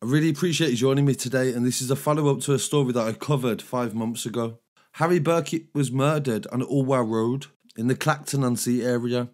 really appreciate you joining me today, and this is a follow-up to a story that I covered 5 months ago. Harry Burkett was murdered on Allwell Road in the Clacton-on-Sea area.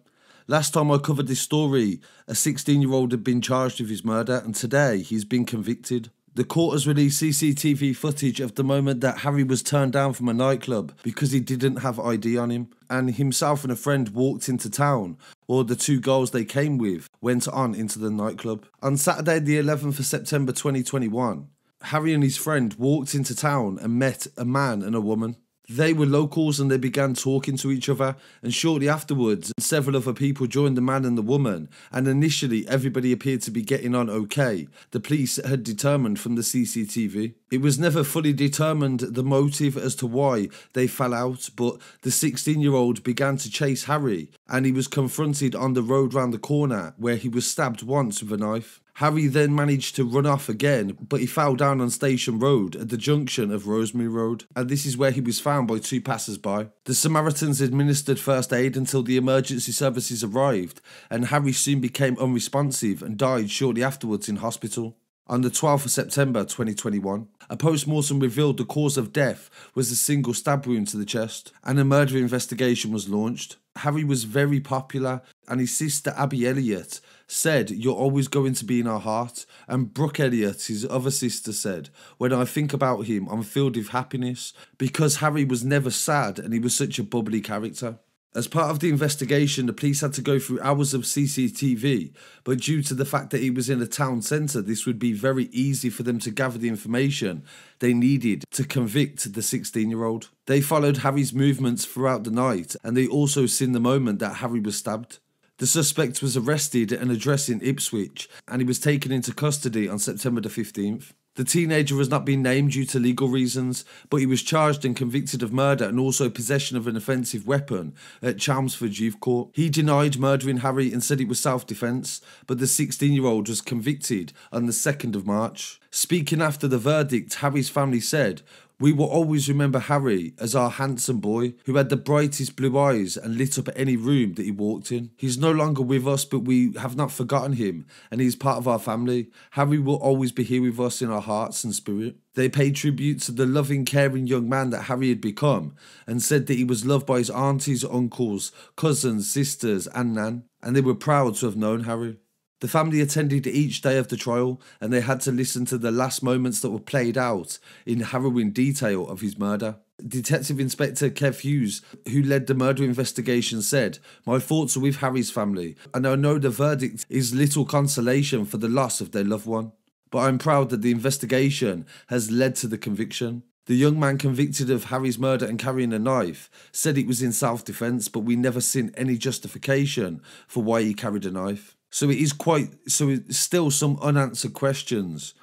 Last time I covered this story, a 16-year-old had been charged with his murder, and today he's been convicted. The court has released CCTV footage of the moment that Harry was turned down from a nightclub because he didn't have ID on him, and himself and a friend walked into town, or the two girls they came with went on into the nightclub. On Saturday the 11th of September 2021, Harry and his friend walked into town and met a man and a woman. They were locals and they began talking to each other, and shortly afterwards several other people joined the man and the woman, and initially everybody appeared to be getting on okay. The police had determined from the CCTV. It was never fully determined the motive as to why they fell out, but the 16-year-old began to chase Harry and he was confronted on the road round the corner where he was stabbed once with a knife. Harry then managed to run off again, but he fell down on Station Road at the junction of Rosemary Road, and this is where he was found by two passers-by. The Samaritans administered first aid until the emergency services arrived, and Harry soon became unresponsive and died shortly afterwards in hospital. On the 12th of September 2021, a post-mortem revealed the cause of death was a single stab wound to the chest, and a murder investigation was launched. Harry was very popular, and his sister Abby Elliott said, "You're always going to be in our heart." And Brooke Elliott, his other sister, said, "When I think about him, I'm filled with happiness because Harry was never sad and he was such a bubbly character." As part of the investigation, the police had to go through hours of CCTV, but due to the fact that he was in a town centre, this would be very easy for them to gather the information they needed to convict the 16-year-old. They followed Harry's movements throughout the night, and they also seen the moment that Harry was stabbed. The suspect was arrested at an address in Ipswich, and he was taken into custody on September the 15th. The teenager has not been named due to legal reasons, but he was charged and convicted of murder and also possession of an offensive weapon at Chelmsford Youth Court. He denied murdering Harry and said it was self-defence, but the 16-year-old was convicted on the 2nd of March. Speaking after the verdict, Harry's family said, "We will always remember Harry as our handsome boy who had the brightest blue eyes and lit up any room that he walked in. He's no longer with us, but we have not forgotten him, and he's part of our family. Harry will always be here with us in our hearts and spirit." They paid tribute to the loving, caring young man that Harry had become, and said that he was loved by his aunties, uncles, cousins, sisters and Nan, and they were proud to have known Harry. The family attended each day of the trial, and they had to listen to the last moments that were played out in harrowing detail of his murder. Detective Inspector Kev Hughes, who led the murder investigation, said, "My thoughts are with Harry's family, and I know the verdict is little consolation for the loss of their loved one. But I'm proud that the investigation has led to the conviction." The young man convicted of Harry's murder and carrying a knife said it was in self-defence, but we never seen any justification for why he carried a knife. So it's still some unanswered questions,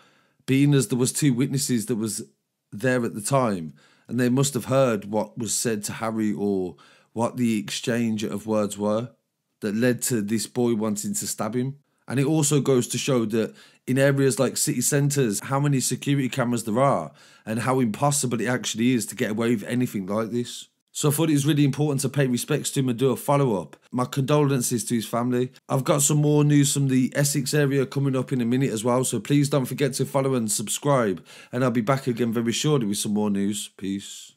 being as there was two witnesses that was there at the time, and they must have heard what was said to Harry or what the exchange of words were that led to this boy wanting to stab him. And it also goes to show that in areas like city centres, how many security cameras there are and how impossible it actually is to get away with anything like this. So I thought it was really important to pay respects to him and do a follow-up. My condolences to his family. I've got some more news from the Essex area coming up in a minute as well, so please don't forget to follow and subscribe, and I'll be back again very shortly with some more news. Peace.